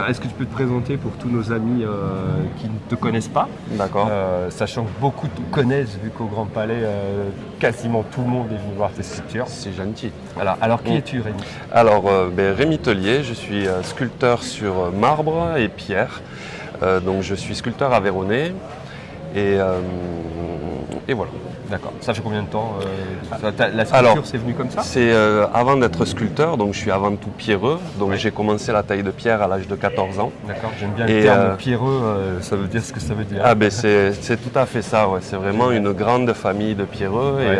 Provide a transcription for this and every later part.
Est-ce que tu peux te présenter pour tous nos amis qui ne te connaissent pas? D'accord. Sachant que beaucoup te connaissent, vu qu'au Grand Palais, quasiment tout le monde est venu voir tes sculptures. C'est gentil. Voilà. Alors, qui es-tu, Rémi? Alors, Rémi Tellier, je suis sculpteur sur marbre et pierre. Donc, je suis sculpteur aveyronnais. Et voilà. D'accord. Ça fait combien de temps la sculpture, c'est venu comme ça? C'est avant d'être sculpteur, donc je suis avant tout pierreux. Donc j'ai commencé la taille de pierre à l'âge de 14 ans. D'accord, j'aime bien le terme pierreux, ça veut dire ce que ça veut dire. Ah ben c'est tout à fait ça, ouais. C'est vraiment une grande famille de pierreux. Ouais.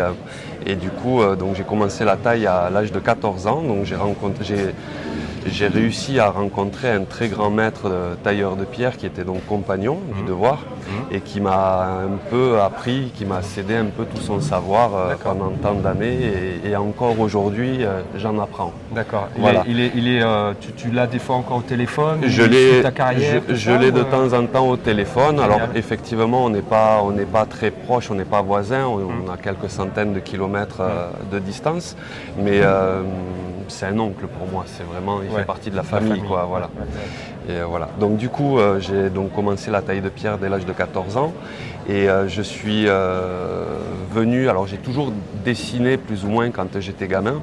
Et du coup, donc j'ai commencé la taille à l'âge de 14 ans. Donc j'ai réussi à rencontrer un très grand maître tailleur de pierre qui était donc compagnon du devoir et qui m'a un peu appris, qui m'a cédé un peu tout son savoir pendant tant d'années et encore aujourd'hui j'en apprends. D'accord. Voilà. Tu l'as des fois encore au téléphone? Je l'ai de temps en temps au téléphone. Génial. Alors effectivement on n'est pas très proches, on n'est pas voisins, on a quelques centaines de kilomètres de distance, mais c'est un oncle pour moi, c'est vraiment, il fait partie de la famille, quoi, voilà. Et voilà. Donc du coup, j'ai donc commencé la taille de pierre dès l'âge de 14 ans et je suis venu, alors j'ai toujours dessiné plus ou moins quand j'étais gamin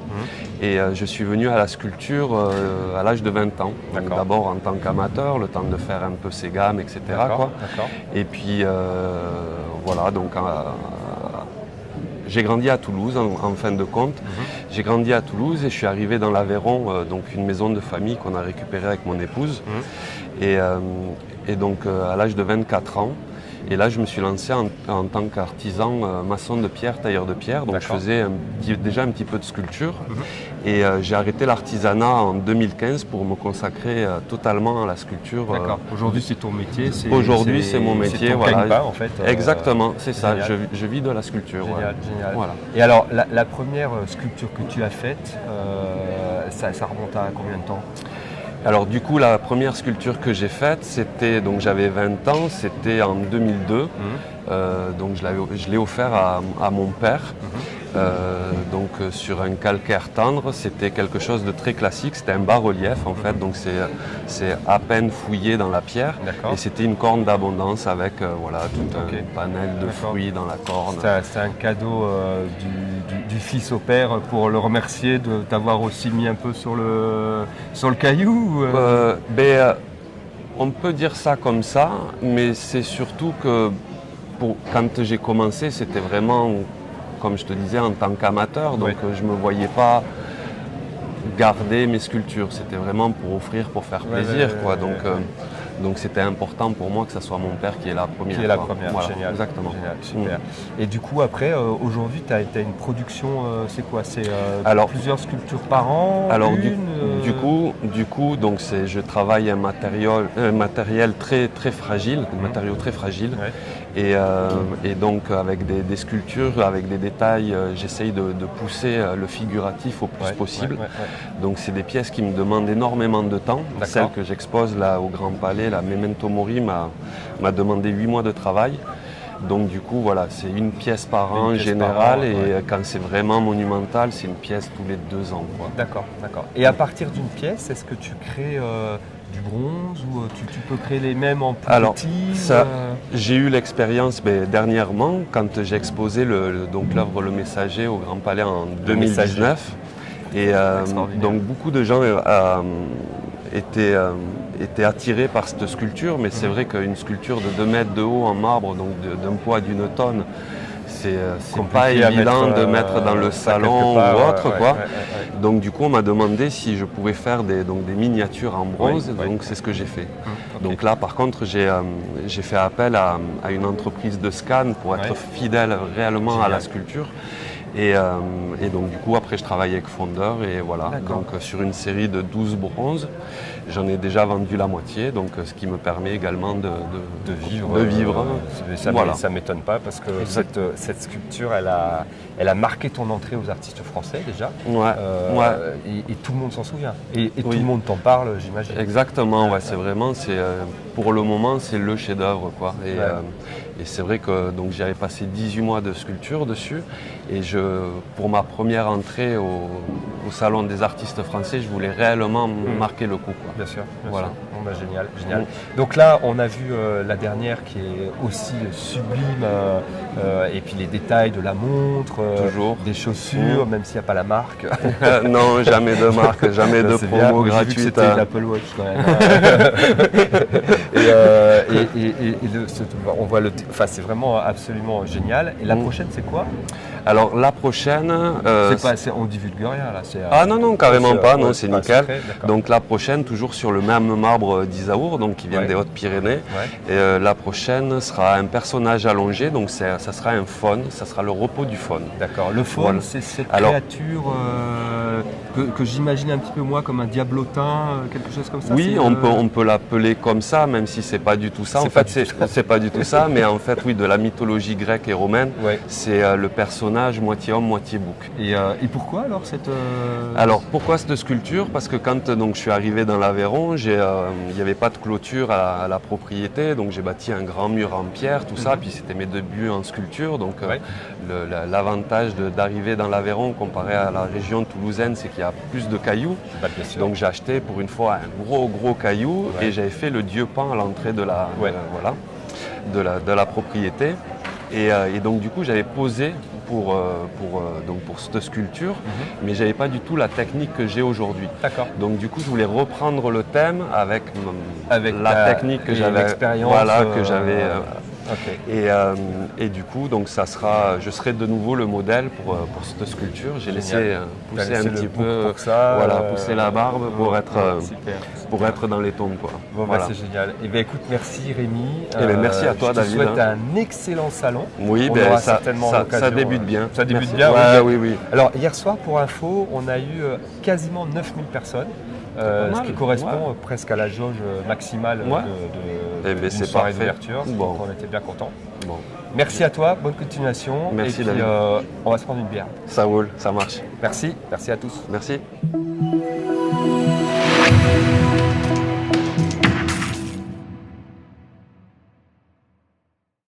et je suis venu à la sculpture à l'âge de 20 ans. D'abord en tant qu'amateur, le temps de faire un peu ses gammes, etc. Quoi. Et puis voilà, donc j'ai grandi à Toulouse en fin de compte. J'ai grandi à Toulouse et je suis arrivé dans l'Aveyron, donc une maison de famille qu'on a récupérée avec mon épouse. Et donc à l'âge de 24 ans, et là je me suis lancé en tant qu'artisan maçon de pierre, tailleur de pierre. Donc je faisais déjà un petit peu de sculpture. Et j'ai arrêté l'artisanat en 2015 pour me consacrer totalement à la sculpture. D'accord. Aujourd'hui c'est ton métier? Aujourd'hui c'est mon métier. C'est ton gagne-pain, en fait. Exactement, c'est ça. Je vis de la sculpture. Génial, génial. Voilà. Et alors la première sculpture que tu as faite, ça remonte à combien de temps? Alors du coup la première sculpture que j'ai faite, c'était, donc j'avais 20 ans, c'était en 2002. Donc je l'ai offert à mon père. Donc sur un calcaire tendre, c'était quelque chose de très classique, c'était un bas-relief en fait, donc c'est à peine fouillé dans la pierre et c'était une corne d'abondance avec voilà, tout un panel de fruits dans la corne. C'est un cadeau du fils au père pour le remercier de t'avoir aussi mis un peu sur le caillou on peut dire ça comme ça, mais c'est surtout que quand j'ai commencé, c'était vraiment, comme je te disais, en tant qu'amateur, donc je ne me voyais pas garder mes sculptures. C'était vraiment pour offrir, pour faire plaisir. Donc c'était important pour moi que ce soit mon père qui est la première. Qui est la première, voilà, génial. Exactement. Génial, super. Et du coup, après, aujourd'hui, tu as une production, c'est quoi? C'est plusieurs sculptures par an? Alors du coup, donc je travaille un matériel très, très fragile, un matériau très fragile. Et donc avec des sculptures, avec des détails, j'essaye de pousser le figuratif au plus possible. Donc c'est des pièces qui me demandent énormément de temps. Celle que j'expose là au Grand Palais, la Memento Mori, m'a demandé 8 mois de travail. Donc du coup voilà, c'est une pièce par an en général et quand c'est vraiment monumental, c'est une pièce tous les 2 ans. D'accord. Et à partir d'une pièce, est-ce que tu crées du bronze ou tu peux créer les mêmes en plus petit? J'ai eu l'expérience dernièrement quand j'ai exposé l'œuvre Le Messager au Grand Palais en 2019. Et donc beaucoup de gens étaient attirés par cette sculpture, mais c'est vrai qu'une sculpture de 2 mètres de haut en marbre, donc d'un poids d'1 tonne, c'est pas évident de mettre dans le salon ou autre. Donc du coup on m'a demandé si je pouvais faire des miniatures en bronze, donc c'est ce que j'ai fait. Donc là par contre j'ai fait appel à une entreprise de scan pour être fidèle réellement à la sculpture. Et donc du coup après je travaille avec Fondeur et voilà, donc sur une série de 12 bronzes, j'en ai déjà vendu la moitié, donc ce qui me permet également de vivre. Ça ne m'étonne pas parce que cette sculpture elle a marqué ton entrée aux artistes français déjà. Et tout le monde s'en souvient. Et tout le monde t'en parle, j'imagine. Exactement, c'est vraiment, pour le moment c'est le chef-d'œuvre quoi. Et c'est vrai que donc j'avais passé 18 mois de sculpture dessus et pour ma première entrée au Salon des artistes français, je voulais réellement marquer le coup. Bien sûr. Voilà. Bon, bah, génial, génial. Donc là, on a vu la dernière qui est aussi sublime, et puis les détails de la montre, des chaussures, même s'il n'y a pas la marque. Non, jamais de marque, jamais de promo gratuite. C'était l'Apple Watch quand même. On voit c'est vraiment absolument génial. Et la prochaine, c'est quoi? Alors la prochaine, on divulgue rien là. Ah non, carrément pas, non, c'est nickel. Donc la prochaine, toujours sur le même marbre d'Isaour, donc qui vient des Hautes-Pyrénées. Et la prochaine sera un personnage allongé, donc ça sera un faune, ça sera le repos du faune. D'accord. Le faune, c'est cette créature que j'imagine un petit peu moi comme un diablotin, quelque chose comme ça. Oui, on peut l'appeler comme ça, même si c'est pas du tout ça. En fait, c'est pas du tout ça, mais en fait, oui, de la mythologie grecque et romaine, c'est le personnage moitié homme, moitié bouc. Et pourquoi alors cette... Alors pourquoi cette sculpture? Parce que quand je suis arrivé dans l'Aveyron, il n'y avait pas de clôture à la propriété, donc j'ai bâti un grand mur en pierre, tout ça, puis c'était mes débuts en sculpture. Donc l'avantage d'arriver dans l'Aveyron comparé à la région toulousaine, c'est qu'il y a plus de cailloux. Donc j'ai acheté pour une fois un gros caillou et j'avais fait le dieu Pan à l'entrée de la propriété. Et donc du coup j'avais posé pour cette sculpture, mais j'avais pas du tout la technique que j'ai aujourd'hui. D'accord. Donc du coup je voulais reprendre le thème avec la technique que j'avais, l'expérience, que j'avais. Et du coup, donc je serai de nouveau le modèle pour cette sculpture. J'ai laissé pousser un petit peu, pour ça, pousser la barbe pour être dans les tons, quoi. Bon, c'est génial. Et écoute, merci Rémi. Merci à toi, David. Je te souhaite un excellent salon. Oui, ça débute bien. Ça débute bien. Oui. Alors hier soir, pour info, on a eu quasiment 9000 personnes. Ce qui correspond presque à la jauge maximale d'une soirée d'ouverture. Donc on était bien contents. Merci à toi, bonne continuation. Merci, et puis, on va se prendre une bière. Ça roule, ça marche. Merci à tous. Merci.